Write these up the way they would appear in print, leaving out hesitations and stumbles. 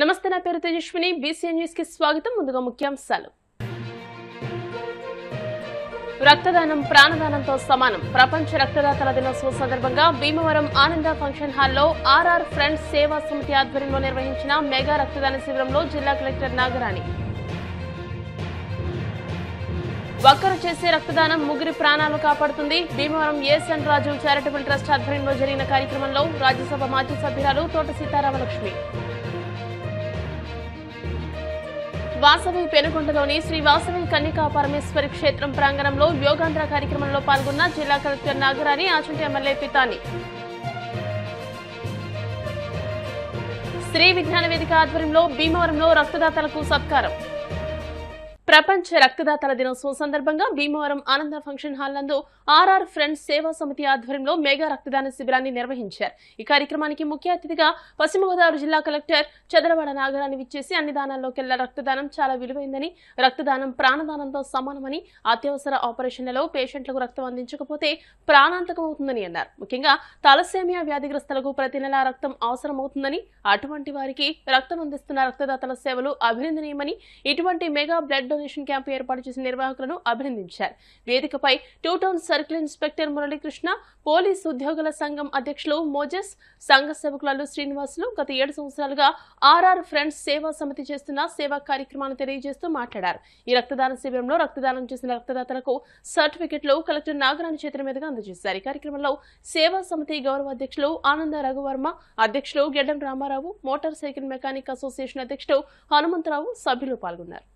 నమస్తే, నా పేరు తేజస్విని. బీసీఎన్ న్యూస్ కి స్వాగతం. ముందుగా ముఖ్యాంశాలు. రక్తదానం ప్రాణదానంతో సమానం. ప్రపంచ రక్తదాతల దినోత్సవం సందర్భంగా భీమవరం ఆనంద ఫంక్షన్ హాల్లో ఆర్ఆర్ ఫ్రెండ్స్ సేవా సమితి ఆధ్వర్యంలో నిర్వహించిన మెగా రక్తదాన శిబిరంలో జిల్లా కలెక్టర్ నాగరాణి. ఒక్కరు చేసే రక్తదానం ముగ్గురి ప్రాణాలు కాపాడుతుంది. భీమవరం ఏఎస్ఎన్ రాజు చారిటబుల్ ట్రస్ట్ ఆధ్వర్యంలో జరిగిన కార్యక్రమంలో రాజ్యసభ మాజీ సభ్యురాలు తోట సీతారామలక్ష్మి. వాసవి పెనుగొండలోని శ్రీ వాసవి కన్యకా పరమేశ్వరి క్షేత్రం ప్రాంగణంలో యోగాంధ్ర కార్యక్రమంలో పాల్గొన్న జిల్లా కలెక్టర్ నాగరాణి, ఆచంటి ఎమ్మెల్యే పితాని. శ్రీ విజ్ఞాన వేదిక ఆధ్వర్యంలో భీమవరంలో రక్తదాతలకు సత్కారం. ప్రపంచ రక్తదాతల దినోత్సవం సందర్భంగా భీమవరం ఆనంద ఫంక్షన్ హాల్ నందు ఆర్ఆర్ ఫ్రెండ్స్ సేవా సమితి ఆధ్వర్యంలో మెగా రక్తదాన శిబిరాన్ని నిర్వహించారు. ఈ కార్యక్రమానికి ముఖ్య అతిథిగా పశ్చిమ గోదావరి జిల్లా కలెక్టర్ చదలవాడ నాగరాణి విచ్చేసి అన్ని దానాల్లోకెల్లా రక్తదానం చాలా విలువైందని, రక్తదానం ప్రాణదానంతో సమానమని, అత్యవసర ఆపరేషన్లలో పేషెంట్లకు రక్తం అందించకపోతే ప్రాణాంతకమవుతుందని అన్నారు. ముఖ్యంగా తలసేమియా వ్యాధిగ్రస్తులకు ప్రతి నెలా రక్తం అవసరమవుతుందని, అటువంటి వారికి రక్తం అందిస్తున్న రక్తదాతల సేవలు అభినందనీయమని, ఇటువంటి మెగా బ్లడ్ డొనేషన్ క్యాంపు ఏర్పాటు చేసిన నిర్వాహకులను అభినందించారు. వేదికపై two town circle inspector Muralikrishna, police ఉద్యోగుల సంఘం అధ్యక్షులు మోజెస్, సంఘ సేవకులు శ్రీనివాసులు గత 7 సంవత్సరాలుగా ఆర్ఆర్ ఫ్రెండ్స్ సేవా సమితి చేస్తున్న సేవా కార్యక్రమాన్ని తెలియజేస్తూ మాట్లాడారు. ఈ రక్తదాన శిబిరంలో రక్తదానం చేసిన రక్తదాతలకు సర్టిఫికెట్లు కలెక్టర్ నాగరాణి చేతుల మీదుగా అందజేశారు. ఈ కార్యక్రమంలో సేవా సమితి గౌరవ అధ్యక్షులు ఆనంద రఘువర్మ, అధ్యక్షులు Geddam Ramarao, motorcycle mechanic association అధ్యక్షుడు హనుమంతరావు, సభ్యులు పాల్గొన్నారు.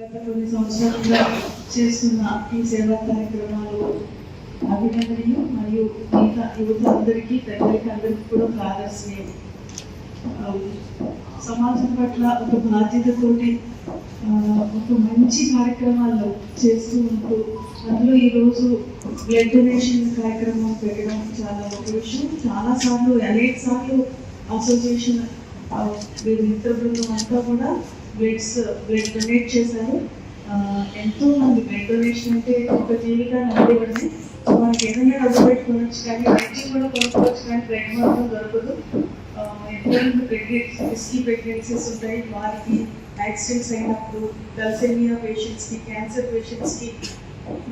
గత కొన్ని సంవత్సరాలుగా చేస్తున్న ఈ సేవా కార్యక్రమాలు అభినందనీయం మరియు మిగతా యువత అందరికీ, పెద్దలకి అందరికీ కూడా ఆదర్శనీయం. సమాజం పట్ల ఒక బాధ్యతతోటి ఒక మంచి కార్యక్రమాలు చేస్తూ ఉంటూ అందులో ఈరోజు బ్లడ్ డొనేషన్ కార్యక్రమం పెట్టడం చాలా ఒక విషయం. చాలాసార్లు అనేక సార్లు అసోసియేషన్ మిత్ర బృందం అంతా కూడా బ్లడ్ డొనేట్ చేశారు. ఎంతో మంది బ్లడ్ డొనేషన్ అంటే ఒక జీవితాన్ని అందివ్వడమే. మనకి ఏదైనా డబ్బు పెట్టుకోవచ్చు కానీ బ్లడ్ కూడా కొనుక్కోవచ్చు, కానీ బ్లడ్ మాత్రం దొరకదు. ఎంతోమంది రిస్కీ ప్రెగ్నెన్సీస్ ఉంటాయి, వారికి యాక్సిడెంట్స్ అయినప్పుడు, తలసేమియా పేషెంట్స్కి, క్యాన్సర్ పేషెంట్స్కి,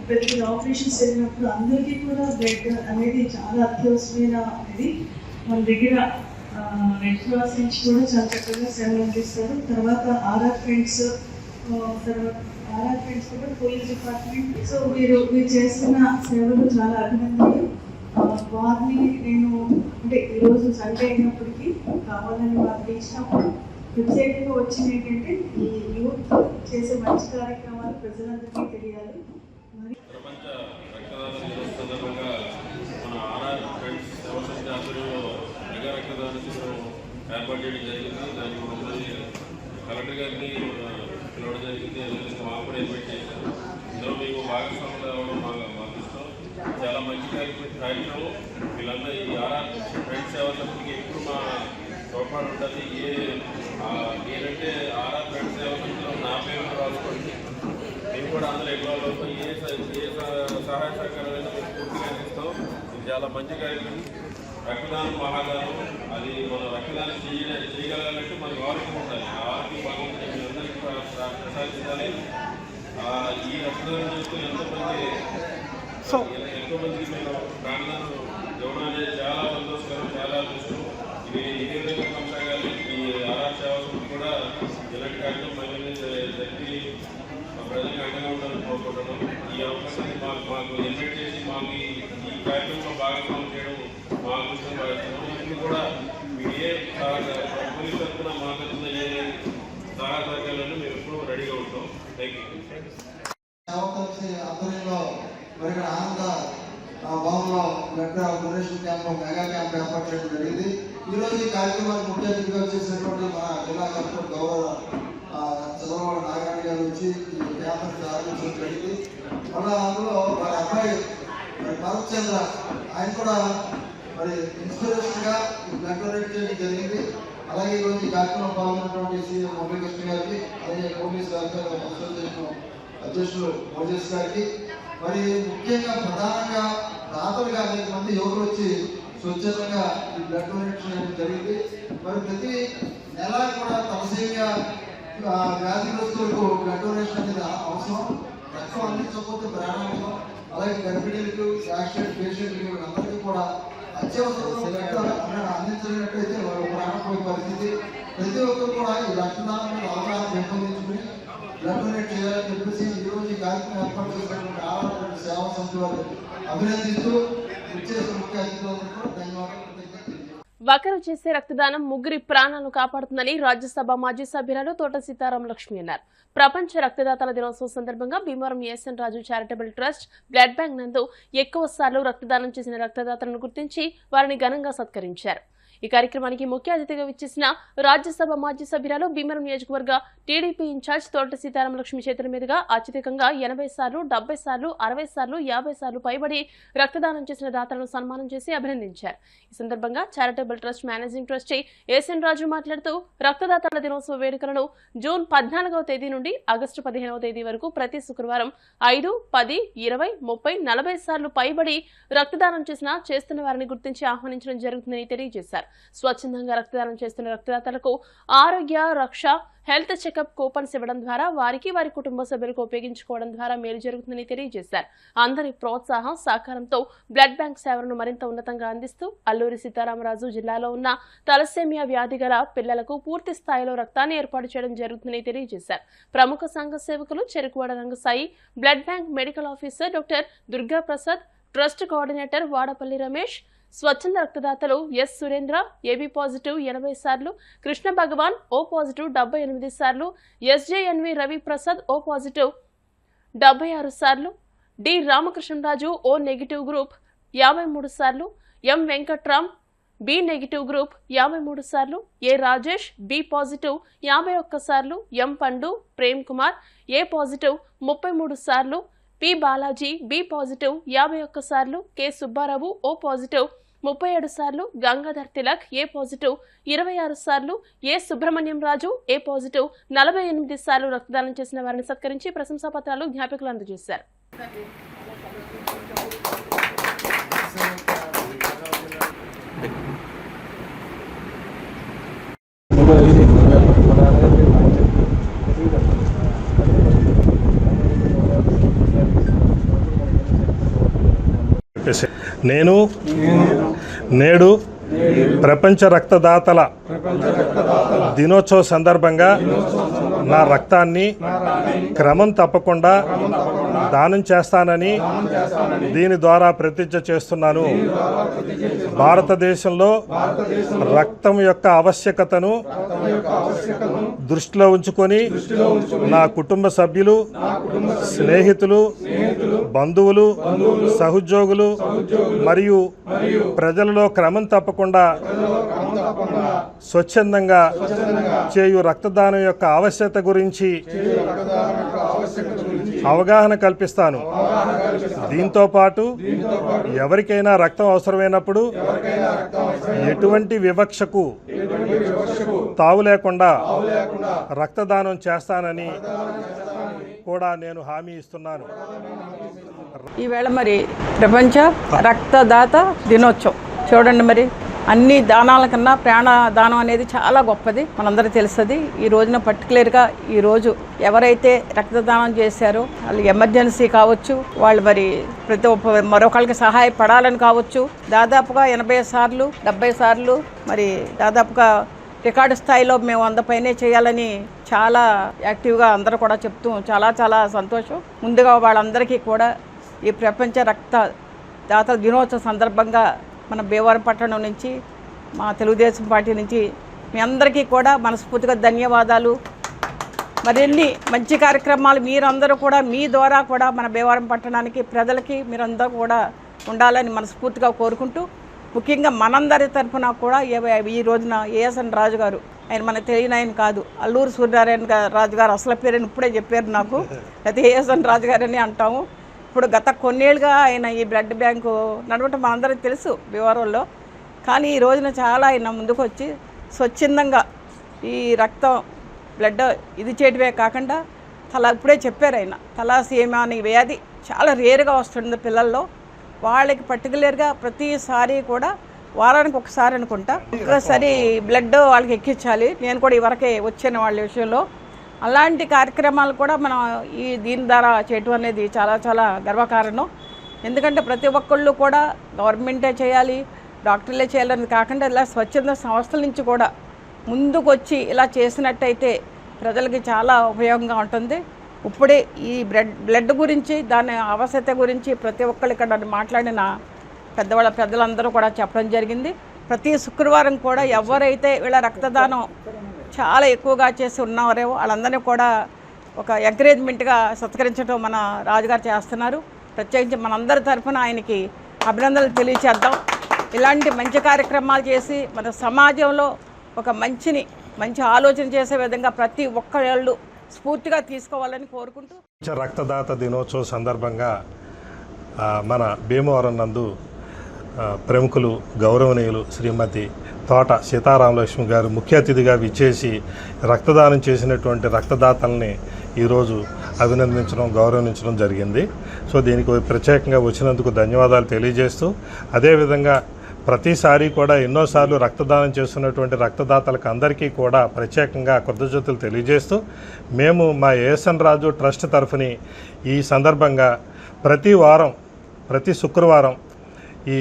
పెద్ద ఆపరేషన్స్ జరిగినప్పుడు అందరికీ కూడా బ్లడ్ అనేది చాలా అత్యవసరమైన ఇది. మన దగ్గర రెడ్ క్రాస్ నుంచి కూడా చాలా చక్కగా సేవలు అందిస్తారు. తర్వాత ఆర్ఆర్ ఫ్రెండ్స్ కూడా పోలీస్ డిపార్ట్మెంట్. సో మీరు చేస్తున్న సేవలు చాలా అభినందనీయం. వారిని నేను అంటే ఈరోజు సండే అయినప్పటికీ కావాలని వారిని ఇచ్చినప్పుడు ప్రత్యేకంగా వచ్చింది ఏంటంటే ఈ యూత్ చేసే మంచి కార్యక్రమాలు ప్రజలందరికీ తెలియాలి. ఏర్పాటు చేయడం జరిగింది. దానికి ముందు కలెక్టర్ గారిని పిలవడం జరిగింది. మాకు కూడా ఏర్పాటు చేశారు. ఇందులో మేము భాగస్వాములు అవ్వడం మాకు ఇష్టం. చాలా మంచి కార్యక్రమం. వీళ్ళందరూ ఈ ఆర్ఆర్ ఫ్రెండ్స్ సేవా సమితికి ఎప్పుడు మా తోడ్పాటు ఉంటుంది. ఏంటంటే ఆర్ఆర్ ఫ్రెండ్స్ సేవా సమితిలో నా పేరు రాసుకోండి. మేము కూడా అందరూ ఇన్వాల్వ్ అవుతాం. ఏ సహాయ సహకారాలైనా మేము పూర్తిగా అందిస్తాం. ఇది చాలా మంచి కార్యక్రమం. రక్తదానం మహాదానం. అది మనం రక్తదానం చేయగలగాలంటే మనకు ఆరోగ్యం ఉండాలి. ఆ ఆరోగ్యం బాగుంటుంది. చెందాలి. ఈ రక్తదానం చేస్తూ ఎంతో మందికి మేము ప్రాణాలను ఇవ్వడం అనేది చాలా సంతోషకరం, చాలా అదృష్టం. ఇదే విధంగా కొనసాగాలి. ఈ ఆర్ఆర్ సేవా సమితి కూడా ఇలాంటి కార్యక్రమం మహిళల్ని జరిపి ప్రజలకు అండగా ఉండాలని కోరుకుంటున్నాం. ఈ అవకాశాన్ని మాకు ఇన్వైట్ చేసి మాకు ఈ కార్యక్రమంలో భాగస్వామ్యం చేయడం మా అదృష్టం భావిస్తున్నాం. ఇప్పుడు కూడా మీరు ఏ పోలీస్ తరఫున మా తరఫున ఏ సహాయ సహకారాలను మేము ఎప్పుడూ రెడీగా ఉంటాం. Thank you. మరి ఇక్కడ ఆనంద భవన్లో blood donation camp mega camp ఏర్పాటు చేయడం జరిగింది. ఈరోజు ఈ కార్యక్రమానికి ముఖ్య అతిథిగా చేసినటువంటి మన జిల్లా కలెక్టర్ గౌరవ చంద్రబాబు నారాయణ గారు వచ్చి ఈ క్యాంప్ ప్రారంభించడం జరిగింది. మళ్ళీ అందులో వారి అబ్బాయి మరి భరత్ చంద్ర ఆయన కూడా మరి ఇన్స్పిరేషన్గా బ్లడ్ డొనేట్ చేయడం జరిగింది. అలాగే ఈరోజు ఈ కార్యక్రమం పాల్గొన్నటువంటి సీఎం మురళీకృష్ణ గారికి, అలాగే పోలీస్ అసోసియేషన్ అధ్యక్షులు మోజేష్ గారికి, మరి ముఖ్యంగా ప్రధానంగా దాతలుగా అనేక మంది యువకులు వచ్చి స్వచ్ఛందంగా ఈ బ్లడ్ డొనేషన్ అనేది జరిగింది. మరి ప్రతి నెల కూడా తలసేమియా వ్యాధిగ్రస్తులకు బ్లడ్ డొనేషన్ అనేది అవసరం. రక్తం అందించకపోతే ప్రాణాంతం. అలాగే గర్భిణీలకు, యాక్సిడెంట్ పేషెంట్లకు అందరికీ కూడా అత్యవసరంలో అందించలేనట్లయితే వాళ్ళు ప్రాణపోయే పరిస్థితి. ప్రతి ఒక్కరు కూడా ఈ రక్తదానం మీద అవగాహన పెంపొందించుకుని బ్లడ్ డొనేట్ చేయాలని చెప్పేసి ఈరోజు ఈ కార్యక్రమం ఏర్పాటు చేసినటువంటి ఆరోగ్య సేవా సమితి వారిని అభినందిస్తూ ఇచ్చేసిన ముఖ్య అతిథులందరూ కూడా ధన్యవాదాలు. ఒకరు చేసే రక్తదానం ముగ్గురి ప్రాణాలను కాపాడుతుందని రాజ్యసభ మాజీ సభ్యురాలు తోట సీతారాం లక్ష్మి అన్నారు. ప్రపంచ రక్తదాతల దినోత్సవం సందర్భంగా భీమవరం ఎస్ఎన్ రాజు చారిటబుల్ ట్రస్ట్ బ్లడ్ బ్యాంక్ నందు ఎక్కువ సార్లు రక్తదానం చేసిన రక్తదాతలను గుర్తించి వారిని ఘనంగా సత్కరించారు. ఈ కార్యక్రమానికి ముఖ్య అతిథిగా విచ్చేసిన రాజ్యసభ మాజీ సభ్యురాలు భీమవరం నియోజకవర్గ టీడీపీ ఇన్ఛార్జ్ తోట సీతారాం లక్ష్మి చేతుల మీదుగా అత్యధికంగా 80 సార్లు, 70 సార్లు, 60 సార్లు, 50 సార్లు పైబడి రక్తదానం చేసిన దాతలను సన్మానం చేసి అభినందించారు. ఈ సందర్భంగా charitable trust managing trustee S N Raju మాట్లాడుతూ రక్తదాతల దినోత్సవ వేడుకలను జూన్ 14వ తేదీ నుండి ఆగస్టు 15వ తేదీ వరకు ప్రతి శుక్రవారం 5, 10, 20, 30, 40 సార్లు పైబడి రక్తదానం చేస్తున్న వారిని గుర్తించి ఆహ్వానించడం జరుగుతుందని తెలియజేశారు. స్వచ్ఛందంగా రక్తదానం చేస్తున్న రక్తదాతలకు ఆరోగ్య రక్ష హెల్త్ చెకప్ కూపన్స్ ఇవ్వడం ద్వారా వారికి, వారి కుటుంబ సభ్యులకు ఉపయోగించుకోవడం ద్వారా మేలు జరుగుతుందని తెలియజేశారు. అందరి ప్రోత్సాహం, సహకారంతో బ్లడ్ బ్యాంక్ సేవలను మరింత ఉన్నతంగా అందిస్తూ అల్లూరి సీతారామరాజు జిల్లాలో ఉన్న తలసేమియా వ్యాధి గల పిల్లలకు పూర్తి స్థాయిలో రక్తాన్ని ఏర్పాటు చేయడం జరుగుతుందని తెలియజేశారు. ప్రముఖ సంఘ సేవకులు Cherukuvada Rangasai, blood bank medical officer doctor Durga Prasad, trust coordinator Vadapalli Ramesh, స్వచ్ఛంద రక్తదాతలు ఎస్ సురేంద్ర ఏబీ పాజిటివ్ 80 సార్లు, కృష్ణ భగవాన్ ఓ పాజిటివ్ 78 సార్లు, SJNV Ravi Prasad O positive 76 సార్లు, D Ramakrishnaraju O negative group 53 సార్లు, M Venkatram B negative group 53 సార్లు, ఏ రాజేష్ బి పాజిటివ్ 51 సార్లు, ఎం పండు ప్రేమ్ కుమార్ ఏ పాజిటివ్ 33 సార్లు, పి బాలాజీ బి పాజిటివ్ 51 సార్లు, కె సుబ్బారావు ఓ పాజిటివ్ 37 సార్లు, గంగాధర్ తిలక్ ఏ పాజిటివ్ 26 సార్లు, ఏ సుబ్రహ్మణ్యం రాజు ఏ పాజిటివ్ 48 సార్లు రక్తదానం చేసిన వారిని సత్కరించి ప్రశంసా పత్రాలు, జ్ఞాపికలు అందజేశారు. నేడు ప్రపంచ రక్తదాతల దినోత్సవ సందర్భంగా నా రక్తాన్ని క్రమం తప్పకుండా దానం చేస్తానని దీని ద్వారా ప్రతిజ్ఞ చేస్తున్నాను. భారతదేశంలో రక్తం యొక్క ఆవశ్యకతను దృష్టిలో ఉంచుకొని నా కుటుంబ సభ్యులు, స్నేహితులు, బంధువులు, సహోద్యోగులు మరియు ప్రజలలో క్రమం తప్పకుండా స్వచ్ఛందంగా చేయు రక్తదానం యొక్క ఆవశ్యకత గురించి అవగాహన కల్పిస్తాను. దీంతో పాటు ఎవరికైనా రక్తం అవసరమైనప్పుడు ఎటువంటి వివక్షకు తావు లేకుండా రక్తదానం చేస్తానని కూడా నేను హామీ ఇస్తున్నాను. ఈవేళ మరి ప్రపంచ రక్తదాత దినోత్సవం చూడండి. మరి అన్ని దానాల కన్నా ప్రాణదానం అనేది చాలా గొప్పది, మనందరికీ తెలుస్తుంది. ఈ రోజున పర్టికులర్గా ఈరోజు ఎవరైతే రక్తదానం చేశారో వాళ్ళు ఎమర్జెన్సీ కావచ్చు, వాళ్ళు మరి మరొకరికి సహాయపడాలని కావచ్చు, దాదాపుగా 80 సార్లు 70 సార్లు మరి దాదాపుగా రికార్డు స్థాయిలో మేము 100 పైనే చేయాలని చాలా యాక్టివ్గా అందరూ కూడా చెప్తూ చాలా సంతోషం. ముందుగా వాళ్ళందరికీ కూడా ఈ ప్రపంచ రక్తదాతల దినోత్సవ సందర్భంగా మన భీమవరం పట్టణం నుంచి, మా తెలుగుదేశం పార్టీ నుంచి మీ అందరికీ కూడా మనస్ఫూర్తిగా ధన్యవాదాలు. మరిన్ని మంచి కార్యక్రమాలు మీరందరూ కూడా మీ ద్వారా కూడా మన భీమవరం పట్టణానికి ప్రజలకి మీరందరూ కూడా ఉండాలని మనస్ఫూర్తిగా కోరుకుంటూ, ముఖ్యంగా మనందరి తరఫున కూడా ఈ రోజున ఏఎస్ఎన్ రాజు గారు, ఆయన మనకు తెలియని ఆయన కాదు, అల్లూరు సూర్యనారాయణ రాజు గారు అసలు పేరుని ఇప్పుడే చెప్పారు నాకు, అయితే ఏఎస్ఎన్ రాజు గారని అంటాము. ఇప్పుడు గత కొన్నేళ్ళుగా ఆయన ఈ బ్లడ్ బ్యాంకు నడవటం మనందరికీ తెలుసు భీమవరంలో, కానీ ఈ రోజున చాలా ఆయన ముందుకు వచ్చి స్వచ్ఛందంగా ఈ రక్తం బ్లడ్ ఇది చేయడమే కాకుండా ఇప్పుడే చెప్పారు ఆయన, తలాసీమియా అనే వ్యాధి చాలా రేరుగా వస్తుంది పిల్లల్లో, వాళ్ళకి పర్టికులర్గా ప్రతిసారి కూడా వారానికి ఒకసారి అనుకుంటా ఒకసారి బ్లడ్ వాళ్ళకి ఎక్కించాలి. నేను కూడా ఇవరకే వచ్చాను వాళ్ళ విషయంలో. అలాంటి కార్యక్రమాలు కూడా మనం దీని ద్వారా చేయటం అనేది చాలా గర్వకారణం. ఎందుకంటే ప్రతి ఒక్కళ్ళు కూడా గవర్నమెంటే చేయాలి, డాక్టర్లే చేయాలని కాకుండా ఇలా స్వచ్ఛంద సంస్థల నుంచి కూడా ముందుకు వచ్చి ఇలా చేసినట్టయితే ప్రజలకి చాలా ఉపయోగంగా ఉంటుంది. ఇప్పుడే ఈ బ్లడ్ గురించి, దాని ఆవశ్యకత గురించి ప్రతి ఒక్కళ్ళు ఇక్కడ మాట్లాడిన పెద్దలందరూ కూడా చెప్పడం జరిగింది. ప్రతి శుక్రవారం కూడా ఎవరైతే వీళ్ళ రక్తదానం చాలా ఎక్కువగా చేసి ఉన్నారో వాళ్ళందరినీ కూడా ఒక ఎంకరేజ్మెంట్గా సత్కరించడం మన రాజుగారు చేస్తున్నారు. ప్రత్యేకించి మనందరి తరఫున ఆయనకి అభినందనలు తెలియచేద్దాం. ఇలాంటి మంచి కార్యక్రమాలు చేసి మన సమాజంలో ఒక మంచి ఆలోచన చేసే విధంగా ప్రతి ఒక్కళ్ళు స్ఫూర్తిగా తీసుకోవాలని కోరుకుంటూ, రక్తదాత దినోత్సవం సందర్భంగా మన భీమవరం నందు ప్రముఖులు గౌరవనీయులు శ్రీమతి తోట సీతారామలక్ష్మి గారు ముఖ్య అతిథిగా విచ్చేసి రక్తదానం చేసినటువంటి రక్తదాతల్ని ఈరోజు అభినందించడం, గౌరవించడం జరిగింది. సో దీనికి ప్రత్యేకంగా వచ్చినందుకు ధన్యవాదాలు తెలియజేస్తూ, అదేవిధంగా ప్రతిసారి కూడా ఎన్నోసార్లు రక్తదానం చేస్తున్నటువంటి రక్తదాతలకు అందరికీ కూడా ప్రత్యేకంగా కృతజ్ఞతలు తెలియజేస్తూ, మేము మా ఏఎస్ఎన్ రాజు ట్రస్ట్ తరఫుని ఈ సందర్భంగా ప్రతి శుక్రవారం ఈ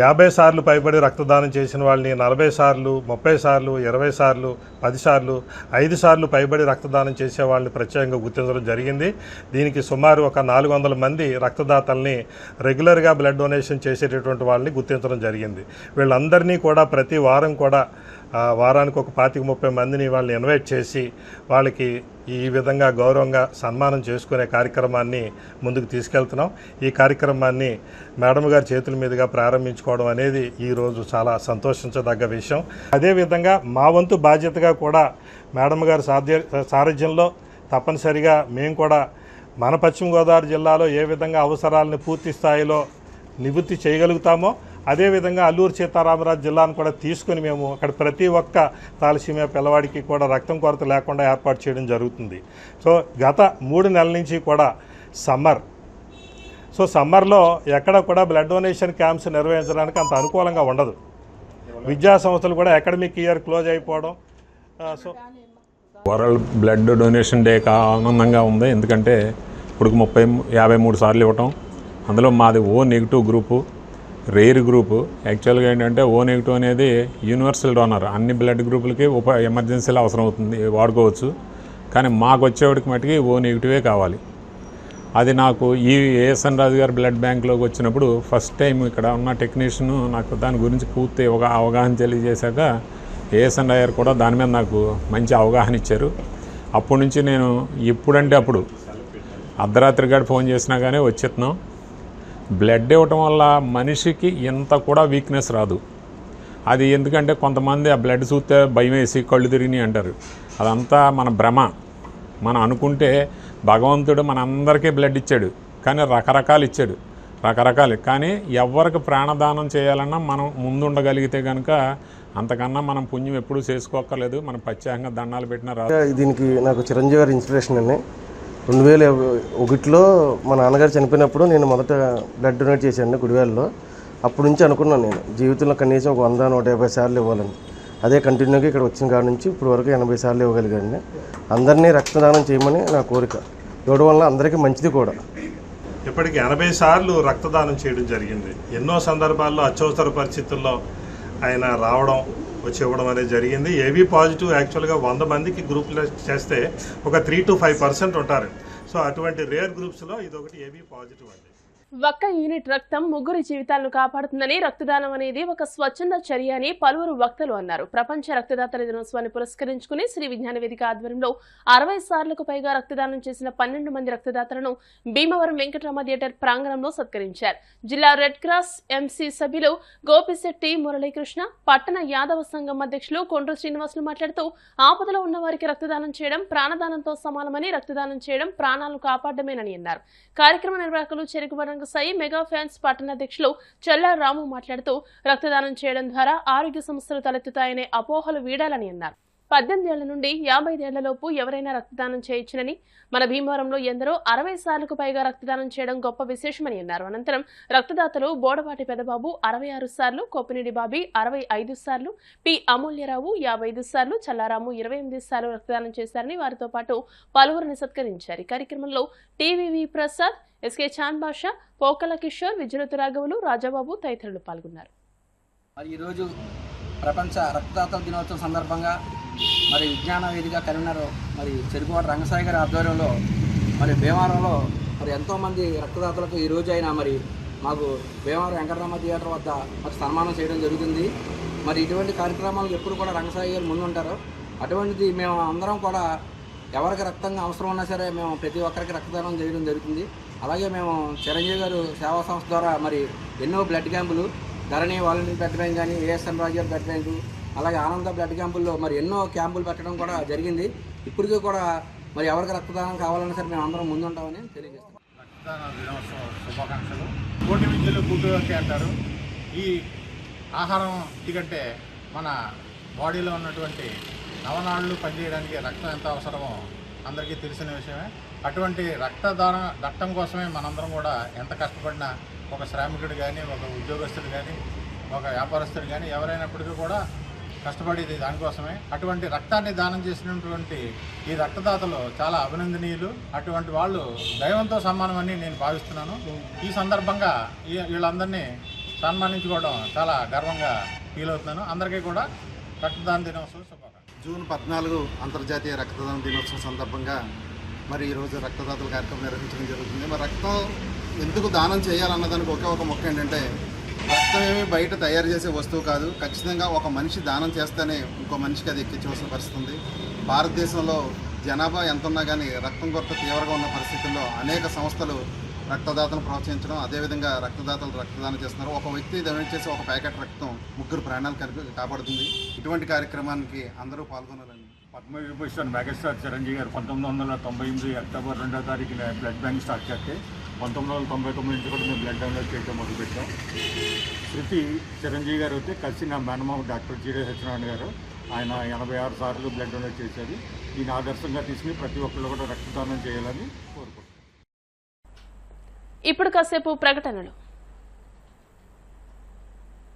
50 సార్లు పైబడి రక్తదానం చేసిన వాళ్ళని 40 సార్లు, 30 సార్లు, 20 సార్లు, 10 సార్లు, 5 సార్లు పైబడి రక్తదానం చేసే వాళ్ళని ప్రత్యేకంగా గుర్తించడం జరిగింది. దీనికి సుమారు ఒక 400 మంది రక్తదాతల్ని రెగ్యులర్గా బ్లడ్ డొనేషన్ చేసేటటువంటి వాళ్ళని గుర్తించడం జరిగింది. వీళ్ళందరినీ కూడా ప్రతి వారం కూడా వారానికి ఒక 25-30 మందిని వాళ్ళని ఇన్వైట్ చేసి వాళ్ళకి ఈ విధంగా గౌరవంగా సన్మానం చేసుకునే కార్యక్రమాన్ని ముందుకు తీసుకెళ్తున్నాం. ఈ కార్యక్రమాన్ని మేడం గారి చేతుల మీదుగా ప్రారంభించుకోవడం అనేది ఈరోజు చాలా సంతోషించదగ్గ విషయం. అదేవిధంగా మా వంతు బాధ్యతగా కూడా మేడం గారి సారథ్యంలో తప్పనిసరిగా మేము కూడా మన పశ్చిమ గోదావరి జిల్లాలో ఏ విధంగా అవసరాలను పూర్తి స్థాయిలో నివృత్తి చేయగలుగుతామో అదేవిధంగా అల్లూరు సీతారామరాజు జిల్లాను కూడా తీసుకుని మేము అక్కడ ప్రతి ఒక్క తాలసీమియా పిల్లవాడికి కూడా రక్తం కొరత లేకుండా ఏర్పాటు చేయడం జరుగుతుంది. సో గత 3 నెలల నుంచి కూడా సమ్మర్లో ఎక్కడ కూడా బ్లడ్ డొనేషన్ క్యాంప్స్ నిర్వహించడానికి అంత అనుకూలంగా ఉండదు. విద్యా సంస్థలు కూడా అకాడమిక్ ఇయర్ క్లోజ్ అయిపోవడం. So world blood donation day ఆనందంగా ఉంది. ఎందుకంటే ఇప్పుడు 53 సార్లు ఇవ్వటం, అందులో మాది O negative group, rare group. యాక్చువల్గా ఏంటంటే ఓ నెగిటివ్ అనేది యూనివర్సల్ డోనర్, అన్ని బ్లడ్ గ్రూపులకి ఎమర్జెన్సీలో అవసరం అవుతుంది, వాడుకోవచ్చు. కానీ మాకు వచ్చేవాడికి మట్టుకి ఓ నెగిటివే కావాలి. అది నాకు ఈ ఏఎస్ఎన్ రాజు గారి బ్లడ్ బ్యాంక్లోకి వచ్చినప్పుడు ఫస్ట్ టైం ఇక్కడ ఉన్న టెక్నీషియన్ నాకు దాని గురించి పూర్తి ఒక అవగాహన తెలియజేశాక ఏఎస్ఎన్ రాజు గారు కూడా దాని మీద నాకు మంచి అవగాహన ఇచ్చారు. అప్పటి నుంచి నేను ఎప్పుడంటే అప్పుడు అర్ధరాత్రి గడి ఫోన్ చేసినా కానీ వచ్చేస్తున్నాం. బ్లడ్ ఇవ్వటం వల్ల మనిషికి ఎంత కూడా వీక్నెస్ రాదు. అది ఎందుకంటే కొంతమంది ఆ బ్లడ్ చూస్తే భయం వేసి కళ్ళు తిరిగి అంటారు. అదంతా మన భ్రమ. మనం అనుకుంటే భగవంతుడు మన అందరికీ బ్లడ్ ఇచ్చాడు, కానీ రకరకాలు ఇచ్చాడు, కానీ ఎవరికి ప్రాణదానం చేయాలన్నా మనం ముందుండగలిగితే కనుక అంతకన్నా మనం పుణ్యం ఎప్పుడూ చేసుకోక్కర్లేదు. మనం ప్రత్యేకంగా దండాలు పెట్టినా రాదు. దీనికి నాకు చిరంజీవి గారి ఇన్స్పిరేషన్ అండి. 2001లో మా నాన్నగారు చనిపోయినప్పుడు నేను మొదట బ్లడ్ డొనేట్ చేశాను గుడివాడలో. అప్పటి నుంచి అనుకున్నాను నేను జీవితంలో కనీసం ఒక 100-150 సార్లు ఇవ్వాలని. అదే కంటిన్యూగా ఇక్కడ వచ్చిన కాడ నుంచి ఇప్పుడు వరకు 80 సార్లు ఇవ్వగలిగాను. అందరినీ రక్తదానం చేయమని నా కోరిక. ఇవ్వడం వల్ల అందరికీ మంచిది కూడా. ఇప్పటికి 80 సార్లు రక్తదానం చేయడం జరిగింది. ఎన్నో సందర్భాల్లో అత్యవసర పరిస్థితుల్లో ఆయన రావడం వచ్చి ఇవ్వడం అనేది జరిగింది. ఏబీ పాజిటివ్ యాక్చువల్గా 100 మందికి గ్రూప్లో చేస్తే ఒక 3 to 5% ఉంటారు. సో అటువంటి రేర్ గ్రూప్స్లో ఇదొకటి ఏబీ పాజిటివ్ అండి. ఒక్క యూనిట్ రక్తం ముగ్గురి జీవితాలను కాపాడుతుందని, రక్తదానం అనేది ఒక స్వచ్ఛంద చర్య అని పలువురు వక్తలు అన్నారు. ప్రపంచ రక్తదాతల దినోత్సవాన్ని పురస్కరించుకుని శ్రీ విజ్ఞాన వేదిక ఆధ్వర్యంలో 60 సార్లకు పైగా రక్తదానం చేసిన 12 మంది రక్తదాతలను భీమవరం వెంకటరామ థియేటర్ ప్రాంగణంలో సత్కరించారు. జిల్లా రెడ్ క్రాస్ ఎంసీ సభ్యులు గోపిశెట్టి మురళీకృష్ణ, పట్టణ యాదవ సంఘం అధ్యక్షులు కొండ్రు శ్రీనివాసులు మాట్లాడుతూ ఆపదలో ఉన్న వారికి రక్తదానం చేయడం ప్రాణదానంతో సమానమని, రక్తదానం చేయడం ప్రాణాలను కాపాడమేనని అన్నారు. కార్యక్రమ నిర్వాహకులు చెరుకువరంగ సాయి మెగా ఫ్యాన్స్ పట్టణ అధ్యక్షులు చెల్లా రాము మాట్లాడుతూ రక్తదానం చేయడం ద్వారా ఆరోగ్య సమస్యలు తలెత్తుతాయనే అపోహలు వీడాలని అన్నారు. 18 ఏళ్ల నుండి 50 ఏళ్లలోపు ఎవరైనా రక్తదానం చేయొచ్చునని, మన భీమవరంలో ఎందరో 60 సార్లకు పైగా రక్తదానం చేయడం గొప్ప విశేషమని అన్నారు. అనంతరం రక్తదాతలు బోడపాటి పెదబాబు 66 సార్లు, కొప్పినేడి బాబీ 65 సార్లు, పి అమూల్యరావు 55 సార్లు, చల్లారాము 28 సార్లు రక్తదానం చేశారని వారితో పాటు పలువురిని సత్కరించారు. ఈ కార్యక్రమంలో టీవీవి ప్రసాద్, ఎస్కే చాంద్ బాషా, పోకల కిషోర్, విజయలత రాఘవులు, రాజాబాబు తదితరులు పాల్గొన్నారు. ఈరోజు ప్రపంచ రక్తదాతల దినోత్సవం సందర్భంగా విజ్ఞాన వేదిక కన్వీనర్ చెరుకువాడ రంగసాయి గారి ఆధ్వర్యంలో భీమవరంలో ఎంతోమంది రక్తదాతలకు ఈ రోజు అయినా మాకు భీమవరం వెంకటరామ థియేటర్ వద్ద సన్మానం చేయడం జరుగుతుంది. ఇటువంటి కార్యక్రమాలు ఎప్పుడు కూడా రంగసాయి గారు ముందుంటారు. అటువంటిది మేము అందరం కూడా ఎవరికి రక్తంగా అవసరం ఉన్నా సరే మేము ప్రతి ఒక్కరికి రక్తదానం చేయడం జరుగుతుంది. అలాగే మేము చిరంజీవి గారు సేవా సంస్థ ద్వారా ఎన్నో బ్లడ్ క్యాంపులు, ధరణి వాలంటీర్ బ్లడ్ బ్యాంక్ కానీ, ఏఎస్ఎన్ రాజు గారు బ్లడ్ బ్యాంకు, అలాగే ఆనంద బ్లడ్ క్యాంపుల్లో ఎన్నో క్యాంపులు పెట్టడం కూడా జరిగింది. ఇప్పటికీ కూడా ఎవరికి రక్తదానం కావాలన్నా సరే మేము అందరం ముందుంటామని తెలియజేస్తాం. రక్తదాన దినోత్సవ శుభాకాంక్షలు. కోటి విద్యలు కూటుకి అంటారు. ఈ ఆహారం ఎందుకంటే మన బాడీలో ఉన్నటువంటి నవనాళ్ళు పనిచేయడానికి రక్తం ఎంత అవసరమో అందరికీ తెలిసిన విషయమే. అటువంటి రక్తం కోసమే మనందరం కూడా ఎంత కష్టపడినా, ఒక శ్రామికుడు కానీ, ఒక ఉద్యోగస్తుడు కానీ, ఒక వ్యాపారస్తుడు కానీ ఎవరైనప్పటికీ కూడా కష్టపడేది దానికోసమే. అటువంటి రక్తాన్ని దానం చేసినటువంటి ఈ రక్తదాతలు చాలా అభినందనీయులు. అటువంటి వాళ్ళు దైవంతో సమానమని నేను భావిస్తున్నాను. ఈ సందర్భంగా వీళ్ళందరినీ సన్మానించుకోవడం చాలా గర్వంగా ఫీల్ అవుతున్నాను. అందరికీ కూడా రక్తదాన దినోత్సవం శుభాకాంక్షలు. జూన్ 14 అంతర్జాతీయ రక్తదాన దినోత్సవం సందర్భంగా ఈరోజు రక్తదాతల కార్యక్రమం నిర్వహించడం జరుగుతుంది. రక్తం ఎందుకు దానం చేయాలన్నదానికి ఒకే ఒక మొక్క ఏంటంటే, రక్తం ఏమి బయట తయారు చేసే వస్తువు కాదు. ఖచ్చితంగా ఒక మనిషి దానం చేస్తేనే ఇంకో మనిషికి అది ఎక్కించవలసిన పరిస్థితి ఉంది. భారతదేశంలో జనాభా ఎంత ఉన్నా కానీ రక్తం కొరత తీవ్రంగా ఉన్న పరిస్థితుల్లో అనేక సంస్థలు రక్తదాతలను ప్రోత్సహించడం, అదేవిధంగా రక్తదాతలు రక్తదానం చేస్తున్నారు. ఒక వ్యక్తి డొనేట్ చేసి ఒక ప్యాకెట్ రక్తం 3 ప్రాణాలు కాపాడుతుంది. ఇటువంటి కార్యక్రమానికి అందరూ పాల్గొనాలని. పద్మవిభూషణ్ మెగాస్టార్ చిరంజీవి గారు 1998 అక్టోబర్ 2వ తారీఖున బ్లడ్ బ్యాంక్ స్టార్ట్ చేస్తే 1999 నుంచి కూడా మేము బ్లడ్ డొనేట్ చేయడం మొదలుపెట్టాం. శృతి చిరంజీవి గారు అయితే కలిసి నా మేనమామ డాక్టర్ జీడే సత్యనారాయణ గారు, ఆయన 86 సార్లు బ్లడ్ డొనేట్ చేశారు. దీన్ని ఆదర్శంగా తీసుకుని ప్రతి ఒక్కళ్ళు కూడా రక్తదానం చేయాలని కోరుకుంటున్నాం. ఇప్పుడు కాసేపు ప్రకటనలు.